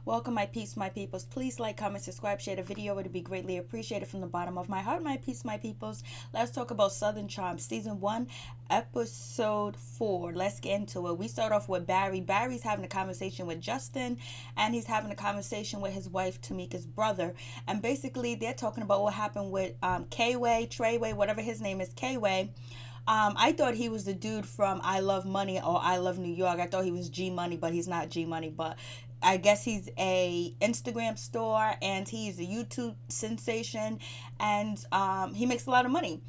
Welcome, my peeps, my peoples. Please like, comment, subscribe, share the video. It would be greatly appreciated from the bottom of my heart, my peeps, my peoples. Let's talk about Southern Charm, Season 1, Episode 4. Let's get into it. We start off with Barry. Barry's having a conversation with Justin, and he's having a conversation with his wife, Tamika's brother. And basically, they're talking about what happened with K-Way, Treyway, whatever his name is, K-Way. I thought he was the dude from I Love Money or I Love New York. I thought he was G Money, but he's not G Money. But I guess he's a Instagram star and he's a YouTube sensation, and he makes a lot of money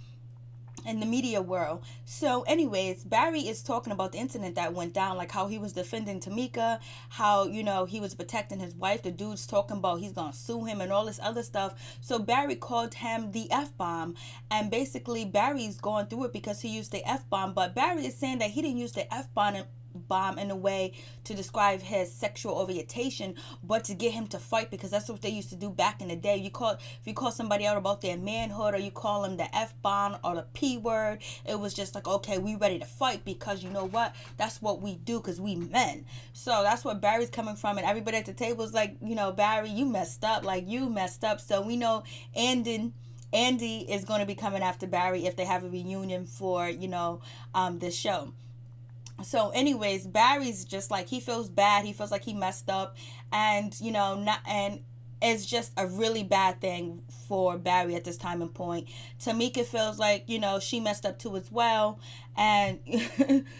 in the media world. So anyways, Barry is talking about the incident that went down, like how he was defending Tamika, how, he was protecting his wife. The dude's talking about he's gonna sue him and all this other stuff. So Barry called him the F-bomb, and basically Barry's going through it because he used the F-bomb, but Barry is saying that he didn't use the F-bomb in a way to describe his sexual orientation, but to get him to fight, because that's what they used to do back in the day. If you call somebody out about their manhood, or you call them the F-bomb or the P word, it was just like, okay, we ready to fight, because you know what, that's what we do, because we men. So that's what Barry's coming from, and everybody at the table is like, Barry, you messed up. So we know Andy is going to be coming after Barry if they have a reunion for this show. So anyways, Barry's just like, he feels bad, he feels like he messed up, and it's just a really bad thing for Barry at this time and point. Tamika feels like, she messed up too as well. And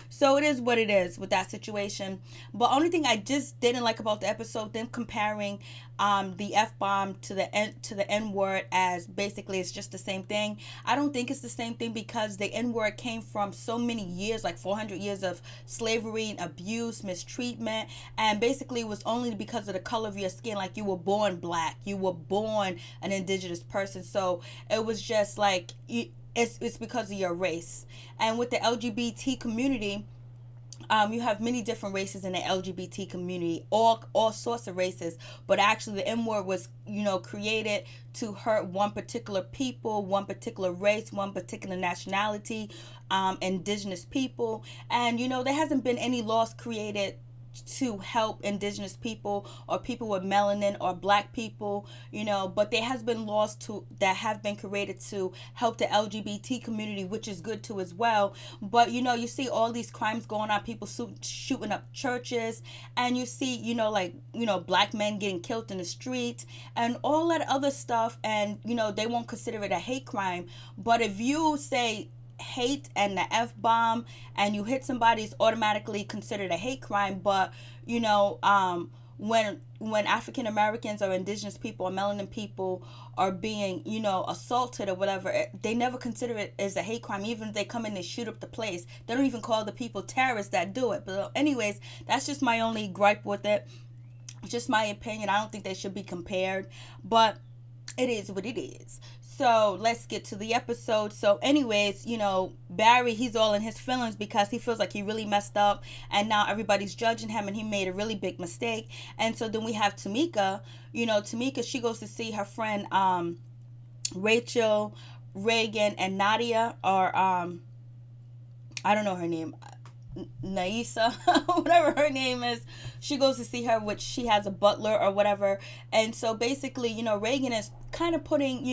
so it is what it is with that situation. But only thing I just didn't like about the episode, them comparing the F-bomb to the N-word, as basically it's just the same thing. I don't think it's the same thing, because the N-word came from so many years, like 400 years of slavery and abuse, mistreatment, and basically it was only because of the color of your skin. Like, you were born black, you were born an indigenous person, so it was just like, it's because of your race. And with the LGBT community, you have many different races in the LGBT community, all sorts of races, but actually the N-word was, created to hurt one particular people, one particular race, one particular nationality, indigenous people. And, there hasn't been any laws created to help indigenous people or people with melanin or black people, but there has been laws that have been created to help the LGBT community, which is good too as well. But you see all these crimes going on, people shooting up churches, and you see black men getting killed in the streets and all that other stuff, and they won't consider it a hate crime. But if you say hate and the F-bomb and you hit somebody, it's automatically considered a hate crime. But when African Americans or indigenous people or melanin people are being assaulted or whatever, they never consider it as a hate crime. Even if they come in and shoot up the place, they don't even call the people terrorists that do it. But anyways, that's just my only gripe with it. Just my opinion. I don't think they should be compared, but it is what it is. So let's get to the episode. So anyways, Barry, he's all in his feelings because he feels like he really messed up, and now everybody's judging him, and he made a really big mistake. And so then we have Tamika. Tamika, she goes to see her friend Rachel, Reagan, and Nadia, or I don't know her name, Naisa, whatever her name is. She goes to see her, which she has a butler or whatever. And so basically, Reagan is kind of putting,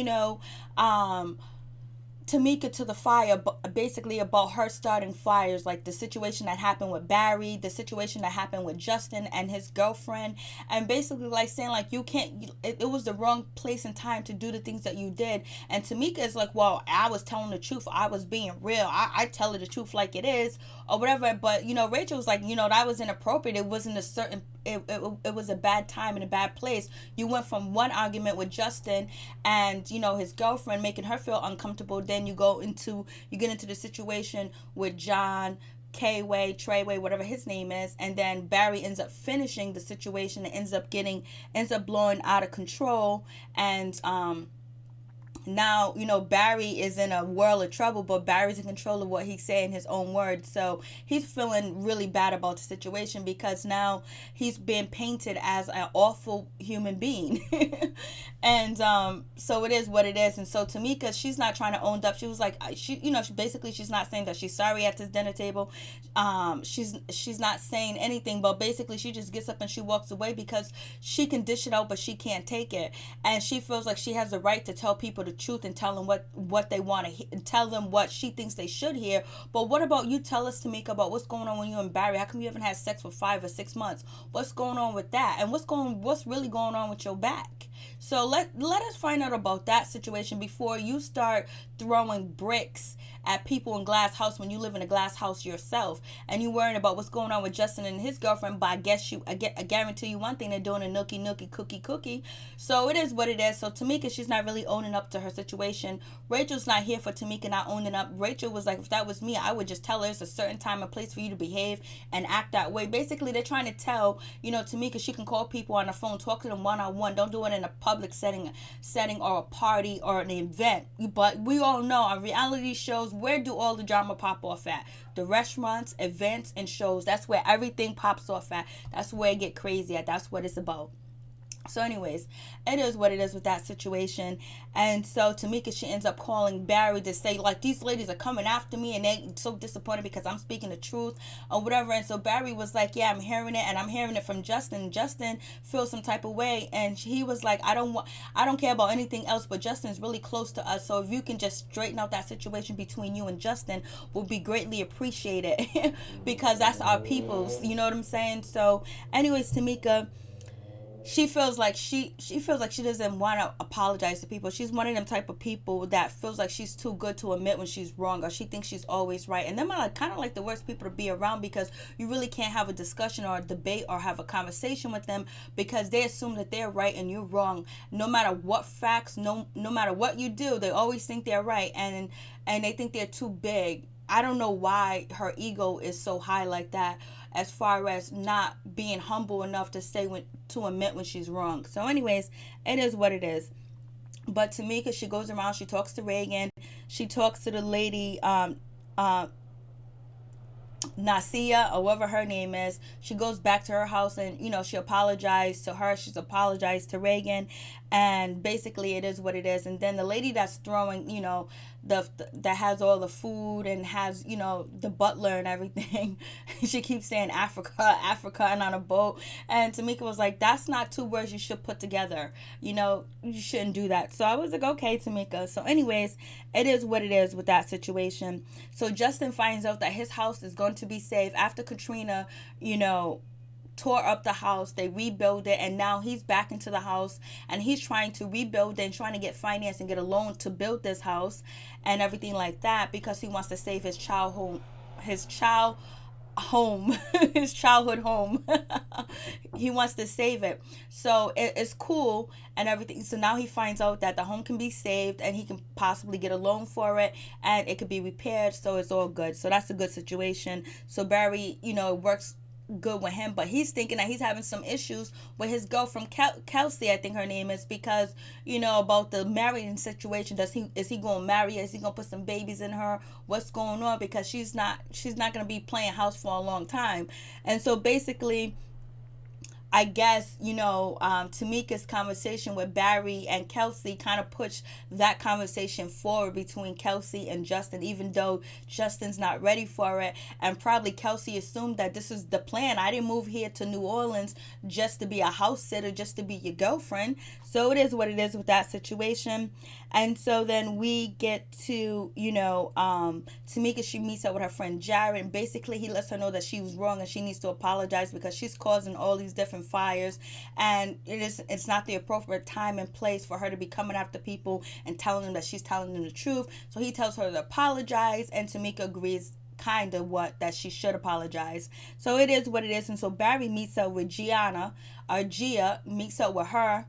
Tamika to the fire, basically about her starting fires, like the situation that happened with Barry, the situation that happened with Justin and his girlfriend, and basically like saying like, you can't, it was the wrong place and time to do the things that you did. And Tamika is like, well, I was telling the truth, I was being real, I tell her the truth like it is or whatever. But Rachel was like, that was inappropriate, it wasn't a certain, it was a bad time and a bad place. You went from one argument with Justin and his girlfriend, making her feel uncomfortable, then you get into the situation with John, K-Way, Treyway, whatever his name is, and then Barry ends up finishing the situation and ends up blowing out of control. And Now, Barry is in a world of trouble, but Barry's in control of what he's saying, his own words. So he's feeling really bad about the situation because now he's been painted as an awful human being. And so it is what it is. And so Tamika, she's not trying to own up. She was like, she's not saying that she's sorry at this dinner table. She's not saying anything, but basically she just gets up and she walks away because she can dish it out, but she can't take it. And she feels like she has the right to tell people the truth and tell them what they want to tell them what she thinks they should hear. But what about you? Tell us, Tamika, about what's going on when you and Barry. How come you haven't had sex for 5 or 6 months? What's going on with that? And what's really going on with your back? So let us find out about that situation before you start throwing bricks at people in glass house when you live in a glass house yourself, and you worrying about what's going on with Justin and his girlfriend. But I guarantee you one thing, they're doing a nookie cookie. So it is what it is. So Tamika, she's not really owning up to her situation. Rachel's not here for Tamika not owning up. Rachel was like, if that was me, I would just tell her it's a certain time and place for you to behave and act that way. Basically, they're trying to tell, Tamika, she can call people on the phone, talk to them one-on-one. Don't do it in a public setting or a party or an event. But we all know on reality shows, where do all the drama pop off at? The restaurants, events, and shows. That's where everything pops off at. That's where it get crazy at. That's what it's about. So anyways, it is what it is with that situation. And so Tamika, she ends up calling Barry to say, like, these ladies are coming after me and they so disappointed because I'm speaking the truth or whatever. And so Barry was like, yeah, I'm hearing it, and I'm hearing it from Justin. Justin feels some type of way, and he was like, I don't care about anything else, but Justin's really close to us. So if you can just straighten out that situation between you and Justin, will be greatly appreciated because that's our peoples. You know what I'm saying? So anyways, Tamika, she feels like she doesn't want to apologize to people. She's one of them type of people that feels like she's too good to admit when she's wrong, or she thinks she's always right. And them are kind of like the worst people to be around, because you really can't have a discussion or a debate or have a conversation with them, because they assume that they're right and you're wrong. No matter what facts, no matter what you do, they always think they're right, and they think they're too big. I don't know why her ego is so high like that, as far as not being humble enough to to admit when she's wrong. So anyways, it is what it is. But Tamika, she goes around, she talks to Reagan, she talks to the lady, Nasia, or whatever her name is. She goes back to her house and, she apologized to her. She's apologized to Reagan. And basically it is what it is. And then the lady that's throwing, that has all the food and has, the butler and everything, she keeps saying Africa and on a boat. And Tamika was like, that's not 2 words you should put together. You shouldn't do that. So I was like, okay, Tamika. So anyways, it is what it is with that situation. So Justin finds out that his house is going to be saved after Katrina, tore up the house. They rebuild it, and now he's back into the house, and he's trying to rebuild it and trying to get finance and get a loan to build this house and everything like that, because he wants to save his childhood home. He wants to save it. So it's cool and everything. So now he finds out that the home can be saved and he can possibly get a loan for it, and it could be repaired. So it's all good. So that's a good situation. So Barry, works good with him, but he's thinking that he's having some issues with his girlfriend Kelsey, I think her name is, because about the marrying situation. Is he going to marry her? Is he going to put some babies in her? What's going on? Because she's not going to be playing house for a long time. And so basically, I guess, Tamika's conversation with Barry and Kelsey kind of pushed that conversation forward between Kelsey and Justin, even though Justin's not ready for it. And probably Kelsey assumed that this is the plan. I didn't move here to New Orleans just to be a house sitter, just to be your girlfriend. So it is what it is with that situation. And so then we get to, Tamika, she meets up with her friend Jared, and basically he lets her know that she was wrong and she needs to apologize because she's causing all these different fires, and it's not the appropriate time and place for her to be coming after people and telling them that she's telling them the truth. So he tells her to apologize, and Tamika agrees that she should apologize. So it is what it is. And so Barry meets up with Gia meets up with her,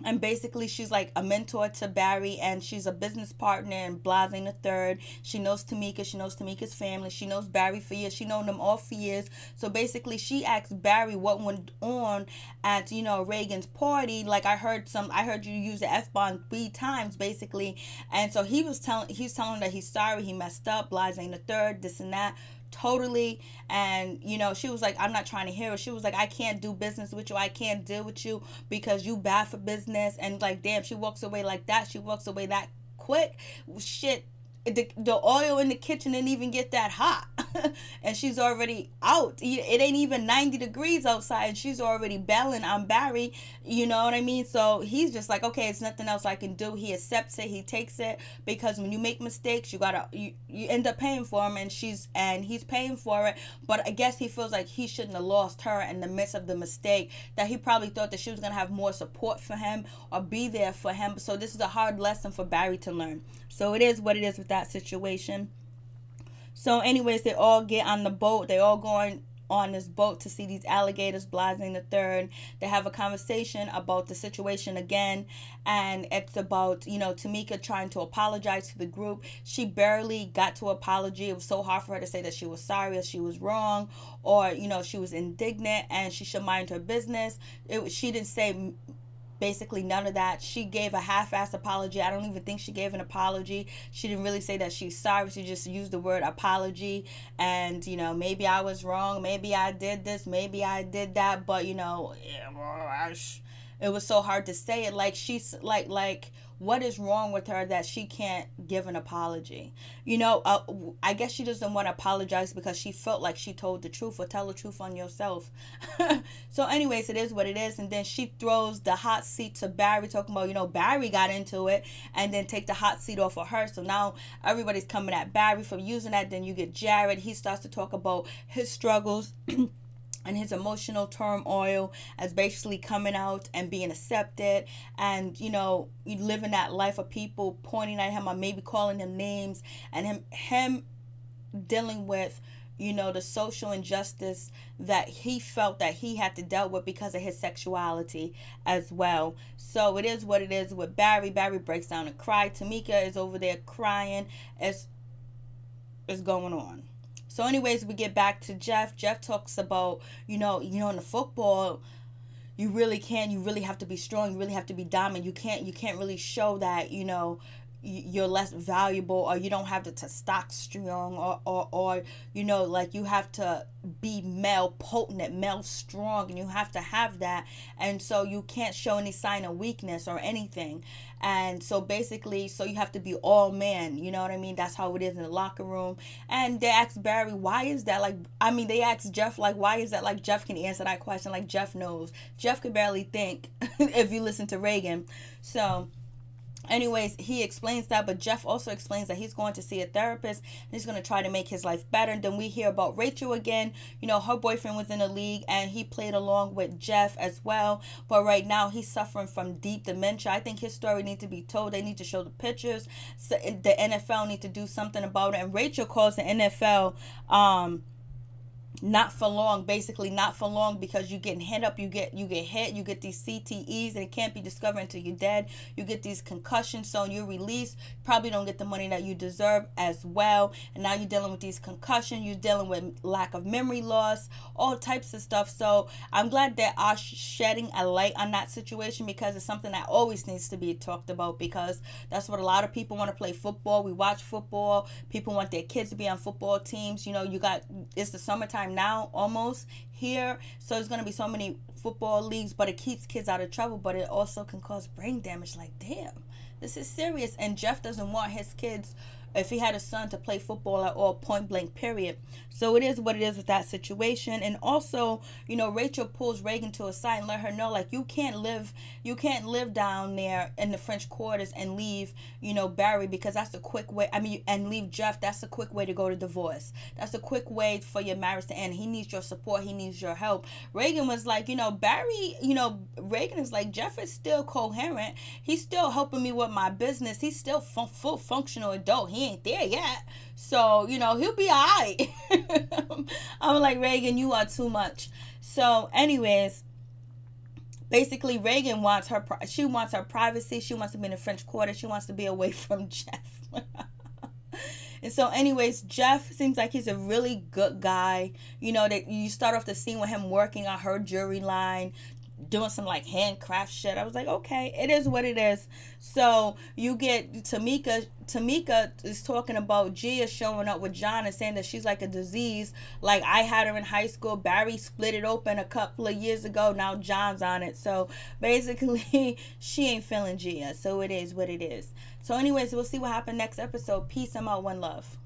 And basically she's like a mentor to Barry, and she's a business partner in Blasing the Third. She knows Tamika, she knows Tamika's family, she knows Barry for years, she known them all for years. So basically she asked Barry what went on at, you know, Reagan's party. Like I heard you use the F-bomb 3 times basically. And so he's telling her that he's sorry, he messed up, Blasing the Third, this and that. Totally. And you know, she was like, I'm not trying to hear it. She was like, I can't do business with you, I can't deal with you because you bad for business. And like, damn, she walks away like that. She walks away that quick. Shit, the oil in the kitchen didn't even get that hot. And she's already out. It ain't even 90 degrees outside and she's already bailing on Barry. You know what I mean? So he's just like, okay, it's nothing else I can do. He accepts it, he takes it, because when you make mistakes, you end up paying for them, and he's paying for it. But I guess he feels like he shouldn't have lost her in the midst of the mistake, that he probably thought that she was gonna have more support for him or be there for him. So this is a hard lesson for Barry to learn. So it is what it is with that situation. So anyways, they all get on the boat. They all going on this boat to see these alligators, Blasing the Third. They have a conversation about the situation again, and it's about, you know, Tamika trying to apologize to the group. She barely got to apology. It was so hard for her to say that she was sorry or she was wrong, or, you know, she was indignant and she should mind her business. She didn't say basically none of that. She gave a half-ass apology. I don't even think she gave an apology. She didn't really say that she's sorry. She just used the word apology, and, you know, maybe I was wrong, maybe I did this, maybe I did that, but, you know, it was so hard to say it. Like, she's like what is wrong with her that she can't give an apology? You know, I guess she doesn't want to apologize because she felt like she told the truth, or tell the truth on yourself. So anyways, it is what it is. And then she throws the hot seat to Barry, talking about, you know, Barry got into it, and then take the hot seat off of her. So now everybody's coming at Barry for using that. Then you get Jared. He starts to talk about his struggles and his emotional turmoil as basically coming out and being accepted, and, you know, living that life of people pointing at him or maybe calling him names, and him dealing with, you know, the social injustice that he felt that he had to deal with because of his sexuality as well. So it is what it is with Barry. Barry breaks down and cries. Tamika is over there crying. It's going on. So anyways, we get back to Jeff. Jeff talks about, you know, in the football, you really have to be strong. You really have to be dominant. You can't really show that, you know, you're less valuable, or you don't have the testosterone, or you know, like, you have to be male potent, male strong, and you have to have that. And so you can't show any sign of weakness or anything. And so basically, so you have to be all man, you know what I mean? That's how it is in the locker room. And they asked Barry, why is that? Like, I mean, they asked Jeff, like, why is that? Like, Jeff can answer that question. Like, Jeff knows. Jeff could barely think if you listen to Reagan. So anyways, he explains that, but Jeff also explains that he's going to see a therapist and he's going to try to make his life better. And then we hear about Rachel again. You know, her boyfriend was in the league and he played along with Jeff as well, but right now he's suffering from deep dementia. I think his story needs to be told. They need to show the pictures. So the NFL need to do something about it. And Rachel calls the NFL not for long, basically not for long, because you getting hit up, you get hit, you get these CTEs and it can't be discovered until you're dead. You get these concussions, so you're released, probably don't get the money that you deserve as well. And now you're dealing with these concussions, you're dealing with lack of memory loss, all types of stuff. So I'm glad that are shedding a light on that situation, because it's something that always needs to be talked about, because that's what a lot of people want to play football. We watch football, people want their kids to be on football teams. You know, it's the summertime now almost here, so there's going to be so many football leagues, but it keeps kids out of trouble, but it also can cause brain damage. Like, damn, this is serious. And Jeff doesn't want his kids, if he had a son, to play football at all, point blank, period. So it is what it is with that situation. And also, you know, Rachel pulls Reagan to a side and let her know, like, you can't live down there in the French Quarters and leave, you know, Barry, because that's a quick way, and leave Jeff, that's a quick way to go to divorce. That's a quick way for your marriage to end. He needs your support, he needs your help. Reagan was like, you know, Reagan is like, Jeff is still coherent, he's still helping me with my business, he's still full functional adult, he ain't there yet, so, you know, he'll be all right. I'm like, Reagan, you are too much. So anyways, basically Reagan wants her, she wants her privacy. She wants to be in the French Quarter. She wants to be away from Jeff. And so anyways, Jeff seems like he's a really good guy. You know, that you start off the scene with him working on her jewelry line, doing some like handcraft shit. I was like, okay, it is what it is. So you get Tamika is talking about Gia showing up with John and saying that she's like a disease. Like, I had her in high school. Barry split it open a couple of years ago. Now John's on it. So basically she ain't feeling Gia. So it is what it is. So anyways, we'll see what happens next episode. Peace. I'm out. One love.